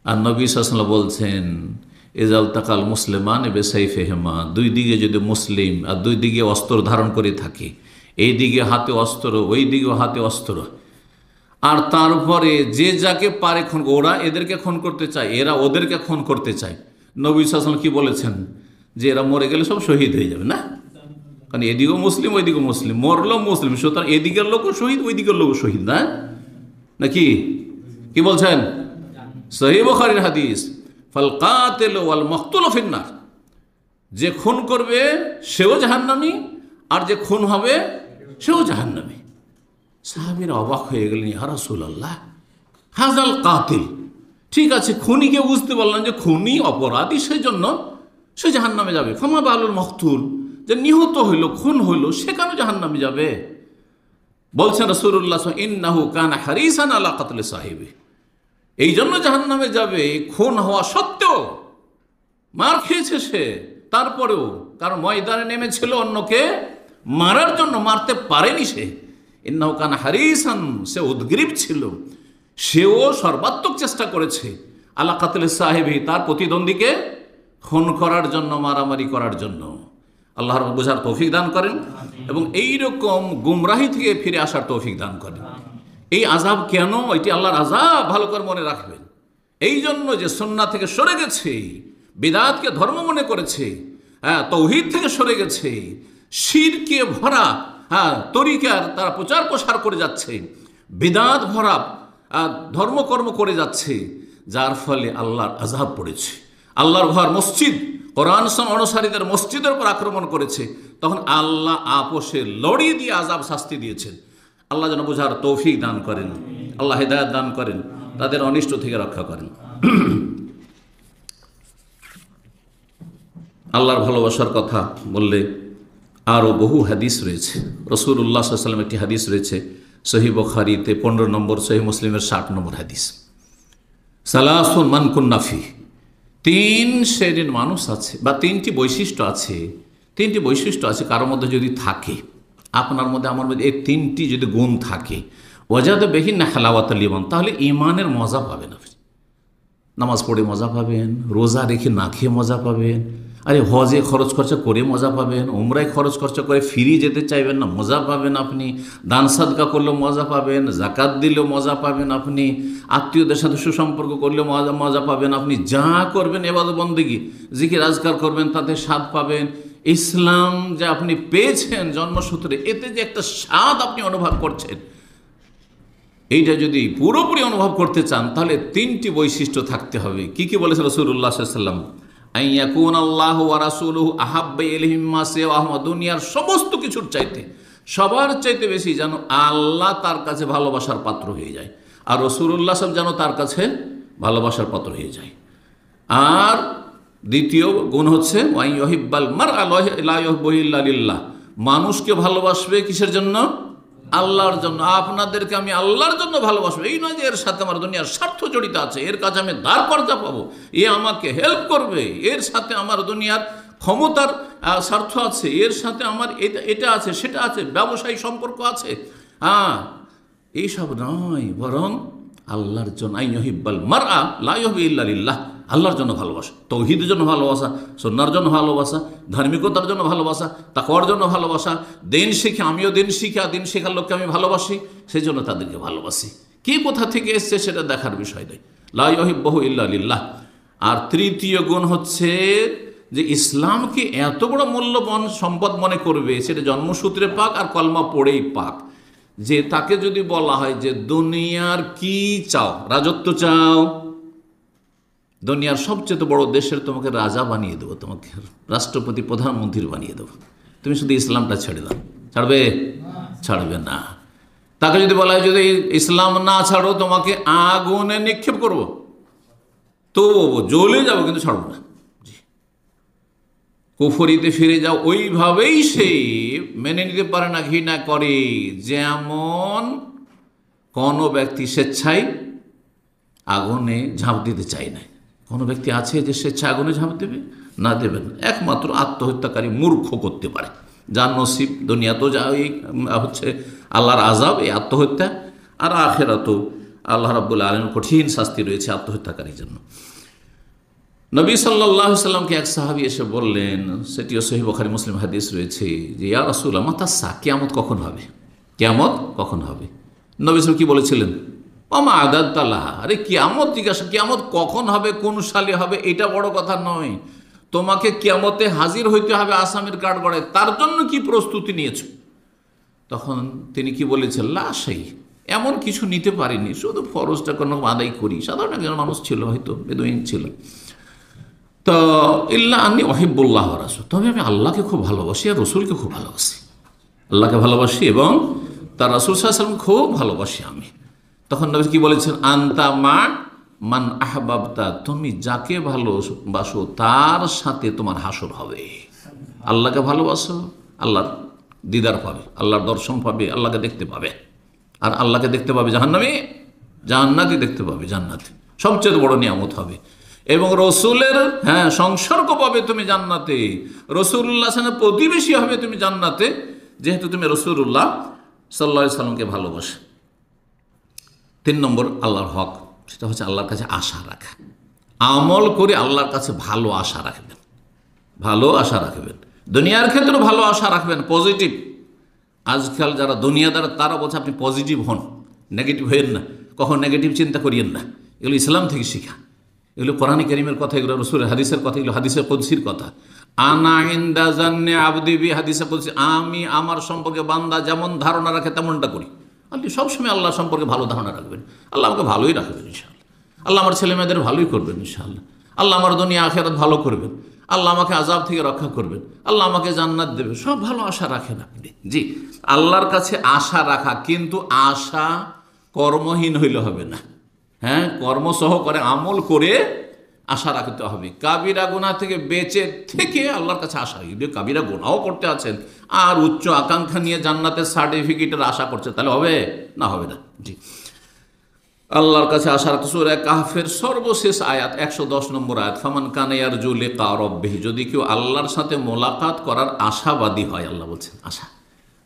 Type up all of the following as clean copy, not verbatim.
আর নবী সাল্লাল্লাহু আলাইহি ওয়াসাল্লাম বলছেন, ইজাল তাকাল মুসলিমান বেসাইফেহিমা, দুই দিকে যদি মুসলিম আর দুই দিকে অস্ত্র ধারণ করে থাকে, এই দিকে হাতে অস্ত্র, ওই দিকে হাতে অস্ত্র, আর তারপরে যে যাকে পারে খুন, ওরা এদেরকে খুন করতে চায়, এরা ওদেরকে খুন করতে চায়, নবী সাল্লাল্লাহু আলাইহি ওয়াসাল্লাম কি বলেছেন? যে এরা মরে গেলে সব শহীদ হয়ে যাবে না, কারণ এদিকেও মুসলিম ওইদিকেও মুসলিম, মরলো মুসলিম, সুতরাং এদিকের লোকও শহীদ ওইদিকের লোকও শহীদ, না নাকি? কি বলছেন? সহিহ বুখারীর হাদিস, ফাল কাতিল ওয়াল মাকতুল ফিন্নার, যে খুন করবে সেও জাহান্নামী আর যে খুন হবে সেও জাহান্নামী। সাহাবীরা অবাক হয়ে গেলেন, ইয়া রাসূলুল্লাহ হাযাল কাতিল, ঠিক আছে খুনিকে বুঝতে পারলাম যে খুনি অপরাধী, সেই জন্য সে জাহান্নামে যাবে, ফামা বালুল মাকতুল, যে নিহত হইল খুন হইল সে কেন জাহান্নামে যাবে? বলছেন রাসূলুল্লাহ ইন্নাহু কানা হারিসান আলা কাতলি সাহিবি, এই জন্য জাহান্নামে যাবে খুন হওয়া সত্ত্বেও, মার খেয়েছে সে তারপরেও, কারণ ময়দানে নেমেছিল অন্যকে মারার জন্য, মারতে পারেনি সে। ইন্নাহু কানা হারিসান, সে উদ্গ্রীব ছিল, সেও সর্বাত্মক চেষ্টা করেছে আলা কাতলি সাহিবি, তার প্রতিদ্বন্দ্বীকে খুন করার জন্য, মারামারি করার জন্য। আল্লাহর বোঝার তৌফিক দান করেন এবং এই রকম গুমরাহি থেকে ফিরে আসার তৌফিক দান করেন। এই আযাব কেন? এটি আল্লাহর আযাব, ভালো করে মনে রাখবেন। এই জন্য যে সুন্নাহ থেকে সরে গেছে, বিদআতকে ধর্ম মনে করেছে, তাওহীদ থেকে সরে গেছে, শিরকে ভরা তরিকার তারা প্রচার প্রসার করে যাচ্ছে, বিদআত ভরা ধর্মকর্ম করে যাচ্ছে, যার ফলে আল্লাহর আযাব পড়েছে। আল্লাহর ঘর মসজিদ, কোরআন সুন্নাহ অনুসারীদের মসজিদের উপর আক্রমণ করেছে, তখন আল্লাহ আপোষে লড়িয়ে দিয়ে আযাব শাস্তি দিয়েছেন। আল্লাহ যেন বোঝার তৌফিক দান করেন, আল্লাহ হিদায়াত দান করেন, তাদের অনিষ্ট থেকে রক্ষা করেন। আল্লাহর ভালোবাসার কথা বললে আরও বহু হাদিস রয়েছে। রাসূলুল্লাহ সাল্লাল্লাহু আলাইহি ওয়াসাল্লাম একটি হাদিস রয়েছে সহিহ বুখারীতে 15 নম্বর, সহিহ মুসলিমের 60 নম্বর হাদিস, সালাসুন মান কুন্না ফি, 3 শ্রেণীর মানুষ আছে বা 3টি বৈশিষ্ট্য আছে, 3টি বৈশিষ্ট্য আছে কারোর মধ্যে যদি থাকে, আপনার মধ্যে আমার মধ্যে এই 3টি যদি গুণ থাকে, ওয়াজাদা বিহিন্না হালাওয়াতুল ঈমান, তাহলে ঈমানের মজা পাবেন আপনি। নামাজ পড়ে মজা পাবেন, রোজা রেখে না খেয়ে মজা পাবেন, আরে হজে খরচ খরচা করে মজা পাবেন, উমরায় খরচ খরচা করে ফিরে যেতে চাইবেন না, মজা পাবেন আপনি, দান সাদকা করলেও মজা পাবেন, যাকাত দিলেও মজা পাবেন আপনি, আত্মীয়দের সাথে সুসম্পর্ক করলেও মজা পাবেন আপনি, যা করবেন ইবাদত বন্দেগী জিকির আজকার করবেন তাতে স্বাদ পাবেন। ইসলাম যে আপনি পেয়েছেন জন্মসূত্রে, এতে যে একটা স্বাদ আপনি অনুভব করছেন, এইটা যদি পুরোপুরি অনুভব করতে চান তাহলে 3টি বৈশিষ্ট্য থাকতে হবে। কি কি বলেছে রাসূলুল্লাহ সাল্লাল্লাহু আলাইহি ওয়াসাল্লাম? আইয়াকুন আল্লাহু ওয়া রাসূলুহু আহাব্বা ইলাইহিম মিম্মা সিওয়াহুমা, দুনিয়ার সমস্ত কিছুর চাইতে, সবার চাইতে বেশি যেন আল্লাহ তার কাছে ভালোবাসার পাত্র হয়ে যায়, আর রাসূলুল্লাহ সাল্লাল্লাহু আলাইহি ওয়াসাল্লাম যেন তার কাছে ভালোবাসার পাত্র হয়ে যায়। আর দ্বিতীয় গুণ হচ্ছে ওয়াই ইউহিব্বাল মারআ লা ইউহিব্বু ইল্লা লিল্লাহ, মানুষকে ভালোবাসবে কিসের জন্য? আল্লাহর জন্য। আপনাদেরকে আমি আল্লাহর জন্য ভালোবাসবো, এই নয় যে এর সাথে আমার দুনিয়ার স্বার্থ জড়িত আছে, এর কাছে আমি দাঁড় কর্জা পাবো, এ আমাকে হেল্প করবে, এর সাথে আমার দুনিয়ার ক্ষমতার স্বার্থ আছে, এর সাথে আমার এটা আছে সেটা আছে, ব্যবসায়ী সম্পর্ক আছে, এইসব নয়, বরং আল্লাহর জন্য। আই ইউহিব্বাল মারআ লা ইউহিব্বু ইল্লা লিল্লাহ, আল্লাহর জন্য ভালোবাসা, তাওহীদের জন্য ভালোবাসা, সুন্নাহর জন্য ভালোবাসা, ধার্মিকতার জন্য ভালোবাসা, তাকওয়ার জন্য ভালোবাসা, দিন শিখে আমিও দিন শিখা, দিন শেখার লোককে আমি ভালোবাসি, সেই জন্য তাদেরকে ভালোবাসি। কে কোথা থেকে এসছে সেটা দেখার বিষয় নয়, লা ইউহিব্বু ইল্লা লিল্লাহ। আর তৃতীয় গুণ হচ্ছে যে ইসলামকে এত বড় মূল্যবান সম্পদ মনে করবে, সেটা জন্মসূত্রে পাক আর কলমা পড়েই পাক, যে তাকে যদি বলা হয় যে দুনিয়ার কি চাও, রাজত্ব চাও, দুনিয়ার সবচেয়ে বড় দেশের তোমাকে রাজা বানিয়ে দেবো, তোমাকে রাষ্ট্রপতি প্রধানমন্ত্রী বানিয়ে দেবো, তুমি শুধু ইসলামটা ছেড়ে দাও, ছাড়বে? ছাড়বে না। তাকে যদি বলা হয় যদি ইসলাম না ছাড়ো তোমাকে আগুনে নিক্ষেপ করবো, তো জ্বলে যাবো কিন্তু ছাড়বো না, কুফরিতে ফিরে যাও, ওইভাবেই সে মেনে নিতে পারে না, ঘৃণা করে। যেমন কোনো ব্যক্তি স্বেচ্ছায় আগুনে ঝাঁপ দিতে চায় না, কোনো ব্যক্তি আছে যে স্বেচ্ছায় আগুনে ঝাঁপ দেবে? না, দেবেন। একমাত্র আত্মহত্যাকারী মূর্খ করতে পারে, যার নসিব দুনিয়া তো যা হচ্ছে আল্লাহর আযাব, এই আত্মহত্যা, আর আখিরাতেও আল্লাহ রাব্বুল আলামিনের কঠিন শাস্তি রয়েছে আত্মহত্যাকারীর জন্য। নবী সাল্লাল্লাহু আলাইহি সাল্লামকে এক সাহাবী এসে বললেন, সেটিও সহিহ বুখারী মুসলিম হাদিস রয়েছে, যে ইয়া রাসূলুল্লাহ মাতা সা, কিয়ামত কখন হবে, কিয়ামত কখন হবে? নবী সাল্লাল্লাহু কি বলেছিলেন? ওমা আদাদতা লাহা, আরে কিয়ামত জিজ্ঞাসা, কিয়ামত কখন হবে, কোন সালে হবে, এটা বড় কথা নয়। তোমাকে কিয়ামতে হাজির হইতে হবে আসামির কাঠগড়ায়, তার জন্য কি প্রস্তুতি নিয়েছো? তখন তিনি কি বলেছেন, লা সেই, এমন কিছু নিতে পারিনি, শুধু ফরজটা কোনো আদায় করি। সাধারণ একজন মানুষ ছিল, হয়তো বেদুইন ছিল। তো ইল্লা আন্নি ওয়াহিব্বুল্লাহ ওয়া রাসূল, তবে আমি আল্লাহকে খুব ভালোবাসি আর রসুলকে খুব ভালোবাসি। আল্লাহকে ভালোবাসি এবং তার রাসূল সাল্লাল্লাহু আলাইহি ওয়াসাল্লাম খুব ভালোবাসি আমি। তখন নবী কি বলেছেন, আনতা মা মান আহবাবতা, তুমি যাকে ভালোবাসো তার সাথে তোমার হাসর হবে। আল্লাহকে ভালোবাসো, আল্লাহর দিদার পাবে, আল্লাহর দর্শন পাবে, আল্লাহকে দেখতে পাবে। আর আল্লাহকে দেখতে পাবে জাহান্নামে, জান্নাতে দেখতে পাবে, জান্নাতে সবচেয়ে বড় নিয়ামত হবে। এবং রসুলের সংসর্গ পাবে তুমি জান্নাতে, রসুল্লাহ প্রতিবেশী হবে তুমি জান্নাতে, যেহেতু তুমি রসুল্লাহ সাল্লাল্লাহু আলাইহি সাল্লামকে ভালোবাসো। 3 নম্বর আল্লাহর হক, সেটা হচ্ছে আল্লাহর কাছে আশা রাখা। আমল করে আল্লাহর কাছে ভালো আশা রাখবেন, ভালো আশা রাখবেন। দুনিয়ার ক্ষেত্রে ভালো আশা রাখবেন, পজিটিভ। আজকাল যারা দুনিয়াদার তারা বলছে আপনি পজিটিভ হন, নেগেটিভ হইয়েন না, কখন নেগেটিভ চিন্তা করিয়েন না। এগুলো ইসলাম থেকে শিখা, এগুলো কোরআন কারীমের কথা, এগুলো রাসূলের হাদিসের কথা, এগুলো হাদিসে কুদসির কথা। আনা ইনদা জান্নি আবদি বি, হাদিসে কুদসি, আমি আমার সম্পর্কে বান্দা যেমন ধারণা রাখে তেমনটা করি। আপনি সবসময় আল্লাহ সম্পর্কে ভালো ধারণা রাখবেন, আল্লাহ আমাকে ভালোই রাখবেন ইনশাআল্লাহ। আল্লাহ আমার ছেলে মেয়েদের ভালোই করবেন ইনশাআল্লাহ। আল্লাহ আমার দুনিয়া আখিরাত ভালো করবেন, আল্লাহ আমাকে আযাব থেকে রক্ষা করবেন, আল্লাহ আমাকে জান্নাত দেবে, সব ভালো আশা রাখেন আপনি। জি, আল্লাহর কাছে আশা রাখা, কিন্তু আশা কর্মহীন হইলে হবে না। কর্মসহ করে আমল করে আশা রাখতে হবে। কাবিরা গুনাহ থেকে বেঁচে থেকে আল্লাহর কাছে আশা, যদি কাবিরা গুনাহও করতে আছেন আর উচ্চ আকাঙ্ক্ষা নিয়ে জান্নাতের সার্টিফিকেটের আশা করছে, তাহলে হবে না? হবে না। জি, আল্লাহর কাছে আশা রাখতে। সূরা কাহফের সর্বশেষ আয়াত 110 নম্বর আয়াত, ফামান কানা ইয়ারজু লিকা রাব্বিহি, যদি কেউ আল্লাহর সাথে মোলাকাত করার আশাবাদী হয়, আল্লাহ বলছেন আশা,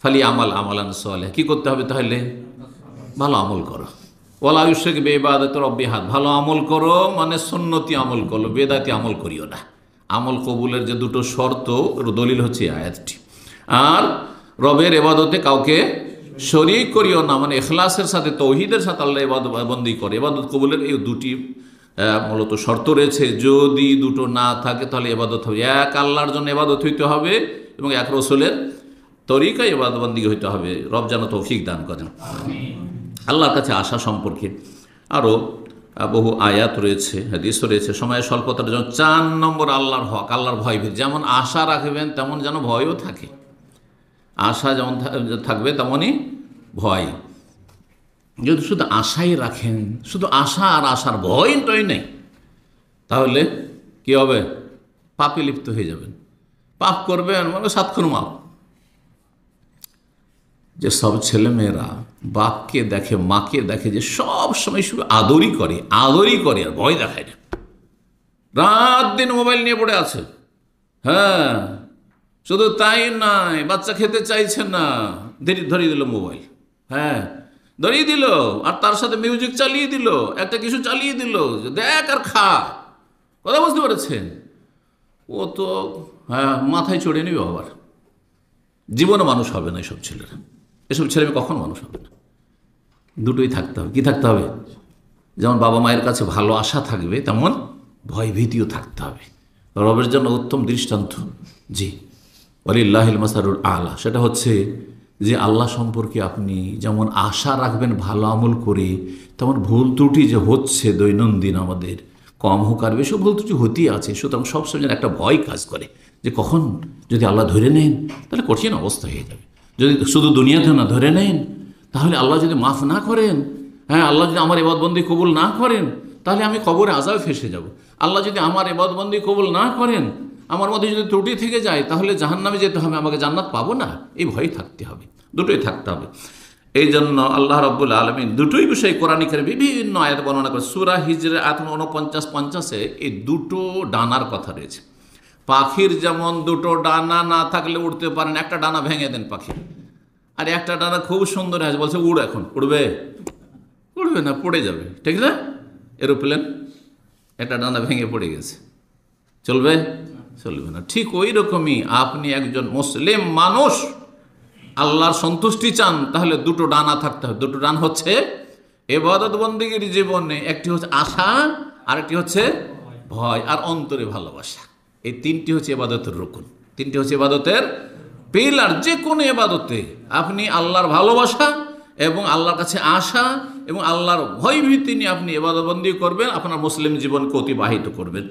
ফালি আমাল আমালান সালিহ, কি করতে হবে তাহলে? ভালো আমল করো। ওয়ালা ইউশরিক বিইবাদাতি রাব্বিহি আহাদ, ভালো আমল করো মানে সুন্নতি আমল করো, বেদাতি আমল করিও না। আমল কবুলের যে দুটো শর্ত, দলিল হচ্ছে আয়াতটি। আর রবের ইবাদতে কাউকে শরীক করিও না, মানে ইখলাসের সাথে, তৌহিদের সাথে আল্লাহ ইবাদত বন্দী করে। ইবাদত কবুলের এই দুটি মূলত শর্ত রয়েছে। যদি দুটো না থাকে তাহলে ইবাদত হবে, এক আল্লাহর জন্য ইবাদত হইতে হবে এবং এক রসুলের তরিকায় ইবাদত বন্দী হইতে হবে। রব যেন তৌফিক দান করেন। আল্লাহর কাছে আশা সম্পর্কে আরও বহু আয়াত রয়েছে, হাদিস রয়েছে। সময় স্বল্পতার জন্য 4 নম্বর আল্লাহর হক, আল্লাহর ভয়। যেমন আশা রাখবেন তেমন যেন ভয়ও থাকে। আশা যেমন থাকবে তেমনই ভয়। যদি শুধু আশাই রাখেন, শুধু আশা আর আশার ভয়টাই নেই, তাহলে কি হবে? পাপে লিপ্ত হয়ে যাবেন, পাপ করবেন, মানে 7 খুন মাপ। যে সব ছেলেমেয়েরা বাপকে দেখে, মাকে দেখে, যে সব সময় শুধু আদরই করে আর ভয় দেখায় না, রাত দিন মোবাইল নিয়ে পড়ে আছে। শুধু তাই নয়, বাচ্চা খেতে চাইছে না, ধরিয়ে দিল মোবাইল, ধরিয়ে দিল, আর তার সাথে মিউজিক চালিয়ে দিল, একটা কিছু চালিয়ে দিল, দেখ আর খা। কথা বুঝতে পেরেছেন? ও তো মাথায় চড়ে নিবে, আবার জীবনে মানুষ হবে না এসব ছেলেরা। এসব ছেলে কখন মানুষ হবে না? দুটোই থাকতে হবে। কি থাকতে হবে? যেমন বাবা মায়ের কাছে ভালো আশা থাকবে, তেমন ভয় ভীতিও থাকতে হবে। রবের জন্য উত্তম দৃষ্টান্ত, জি, ওয়ালিল্লাহিল মাসালুল আলা, সেটা হচ্ছে যে আল্লাহ সম্পর্কে আপনি যেমন আশা রাখবেন ভালো আমল করে, তেমন ভুল ত্রুটি যে হচ্ছে দৈনন্দিন আমাদের, কম হোক আর বেশি ভুল ত্রুটি হতেই আছে। সুতরাং সবসময় যেন একটা ভয় কাজ করে যে কখন যদি আল্লাহ ধরে নেন তাহলে কঠিন অবস্থা হয়ে যাবে। যদি শুধু দুনিয়াতে না ধরে নেন, তাহলে আল্লাহ যদি মাফ না করেন, আল্লাহ যদি আমার ইবাদতবন্দি কবুল না করেন, তাহলে আমি কবরে আযাবে ফেসে যাব। আল্লাহ যদি আমার ইবাদতবন্দি কবুল না করেন, আমার মধ্যে যদি ত্রুটি থেকে যায়, তাহলে জাহান্নামে যেতে হবে, আমাকে জান্নাত পাবো না। এই ভয় থাকতে হবে, দুটোই থাকতে হবে। এই জন্য আল্লাহ রাব্বুল আলামিন দুটোই বিষয়ে কোরআন কারীমে বিভিন্ন আয়াত বর্ণনা করে। সূরা হিজর আয়াত 49-50 এই দুটো ডানার কথা রয়েছে। পাখির যেমন দুটো ডানা না থাকলে উড়তে পারেন, একটা ডানা ভেঙে দেন পাখি, আর একটা ডানা খুব সুন্দর আছে, বলছে উড়, এখন উড়বে উড়বে না, পড়ে যাবে, ঠিক না? এরোপ্লেন একটা ডানা ভেঙে পড়ে গেছে, চলবে? চলবে না। ঠিক ওই রকমই আপনি একজন মুসলিম মানুষ, আল্লাহর সন্তুষ্টি চান, তাহলে দুটো ডানা থাকতে হবে। দুটো ডানা হচ্ছে ইবাদত বন্দেগীর জীবনে, একটি হচ্ছে আশা, আরেকটি হচ্ছে ভয়, আর অন্তরে ভালোবাসা। এই তিনটি হচ্ছে ইবাদতের রুকুন, তিনটি হচ্ছে ইবাদতের পিলার। যে কোনো ইবাদতে আপনি আল্লাহর ভালোবাসা এবং আল্লাহর কাছে আশা এবং আল্লাহর ভয় ভীতি নিয়ে আপনি ইবাদত বন্দেগী করবেন, আপনার মুসলিম জীবনকে অতিবাহিত করবেন।